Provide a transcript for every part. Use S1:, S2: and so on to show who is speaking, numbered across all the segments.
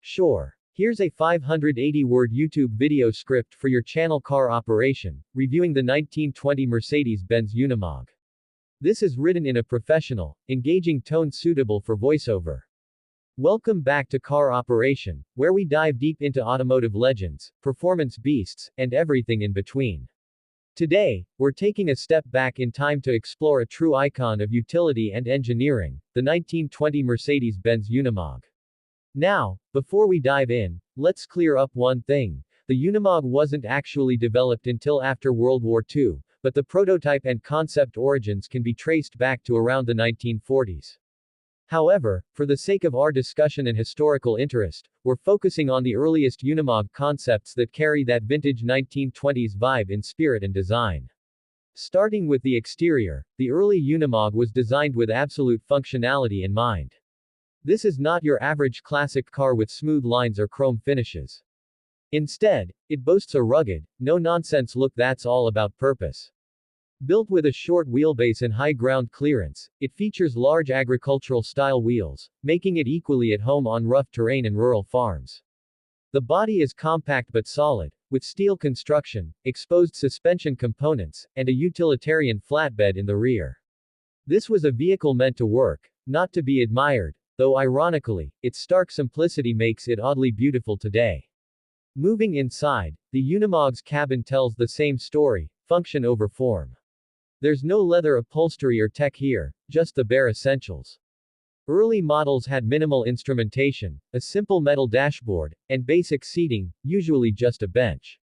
S1: Sure. Here's a 580-word YouTube video script for your channel Car Operation, reviewing the 1920 Mercedes-Benz Unimog. This is written in a professional, engaging tone suitable for voiceover. Welcome back to Car Operation, where we dive deep into automotive legends, performance beasts, and everything in between. Today, we're taking a step back in time to explore a true icon of utility and engineering, the 1920 Mercedes-Benz Unimog. Now, before we dive in, let's clear up one thing. The Unimog wasn't actually developed until after World War II, but the prototype and concept origins can be traced back to around the 1940s. However, for the sake of our discussion and historical interest, we're focusing on the earliest Unimog concepts that carry that vintage 1920s vibe in spirit and design. Starting with the exterior, the early Unimog was designed with absolute functionality in mind. This is not your average classic car with smooth lines or chrome finishes. Instead, it boasts a rugged, no-nonsense look that's all about purpose. Built with a short wheelbase and high ground clearance, it features large agricultural-style wheels, making it equally at home on rough terrain and rural farms. The body is compact but solid, with steel construction, exposed suspension components, and a utilitarian flatbed in the rear. This was a vehicle meant to work, not to be admired, though ironically, its stark simplicity makes it oddly beautiful today. Moving inside, the Unimog's cabin tells the same story, function over form. There's no leather upholstery or tech here, just the bare essentials. Early models had minimal instrumentation, a simple metal dashboard, and basic seating, usually just a bench.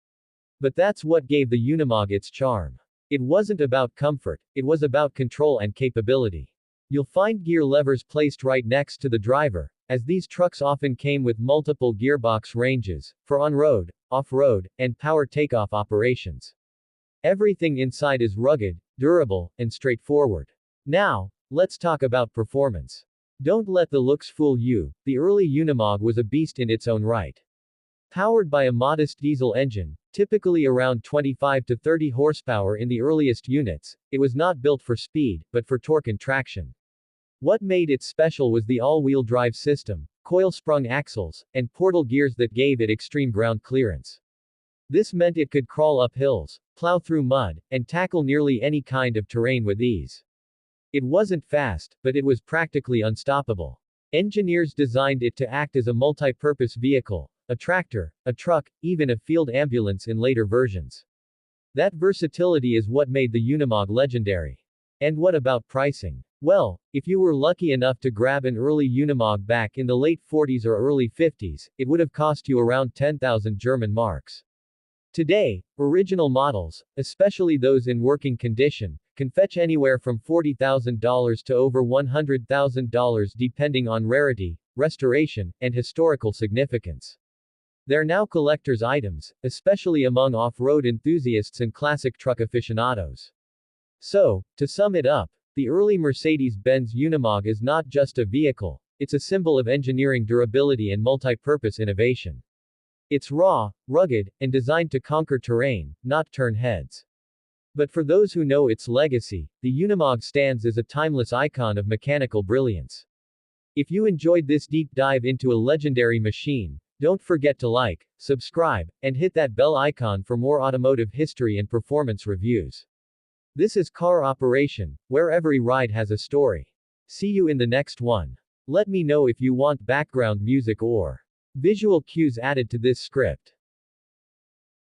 S1: But that's what gave the Unimog its charm. It wasn't about comfort, it was about control and capability. You'll find gear levers placed right next to the driver, as these trucks often came with multiple gearbox ranges, for on-road, off-road, and power takeoff operations. Everything inside is rugged, durable, and straightforward. Now, let's talk about performance. Don't let the looks fool you, the early Unimog was a beast in its own right. Powered by a modest diesel engine, typically around 25 to 30 horsepower in the earliest units, it was not built for speed, but for torque and traction. What made it special was the all-wheel drive system, coil-sprung axles, and portal gears that gave it extreme ground clearance. This meant it could crawl up hills, plow through mud, and tackle nearly any kind of terrain with ease. It wasn't fast, but it was practically unstoppable. Engineers designed it to act as a multi-purpose vehicle, a tractor, a truck, even a field ambulance in later versions. That versatility is what made the Unimog legendary. And what about pricing? Well, if you were lucky enough to grab an early Unimog back in the late 40s or early 50s, it would have cost you around 10,000 German marks. Today, original models, especially those in working condition, can fetch anywhere from $40,000 to over $100,000 depending on rarity, restoration, and historical significance. They're now collector's items, especially among off-road enthusiasts and classic truck aficionados. So, to sum it up, the early Mercedes-Benz Unimog is not just a vehicle, it's a symbol of engineering durability and multi-purpose innovation. It's raw, rugged, and designed to conquer terrain, not turn heads. But for those who know its legacy, the Unimog stands as a timeless icon of mechanical brilliance. If you enjoyed this deep dive into a legendary machine, don't forget to like, subscribe, and hit that bell icon for more automotive history and performance reviews. This is Car Operation, where every ride has a story. See you in the next one. Let me know if you want background music or visual cues added to this script.